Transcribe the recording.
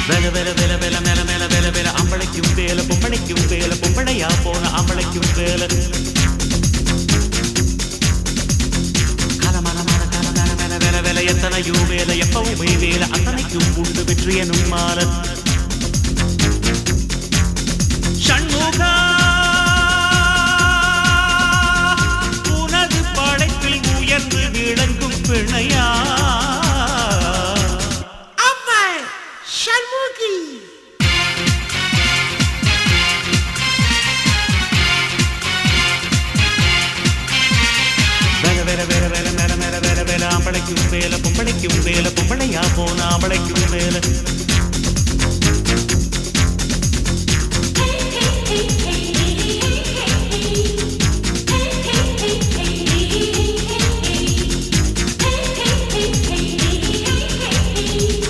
வேல வேல வேல வேல மேல மேல வேல வேல அம்பளைக்கும் வேல பொம்பளைக்கும் வேல பொம்பளையா போன அம்பளைக்கும் வேல காலமான காலமான மேல வேல வேல எத்தனையோ வேல எப்பவுமே வேல அத்தனைக்கும் உண்டு வெற்றி எனும் மால ஷண்முகா உனது படைப்பில் உயர்ந்து விளங்கும் பிணையா அம்பளைக்கும் வேல பொம்பளைக்கும் வேல பொம்பளையா போன அம்பளைக்கும்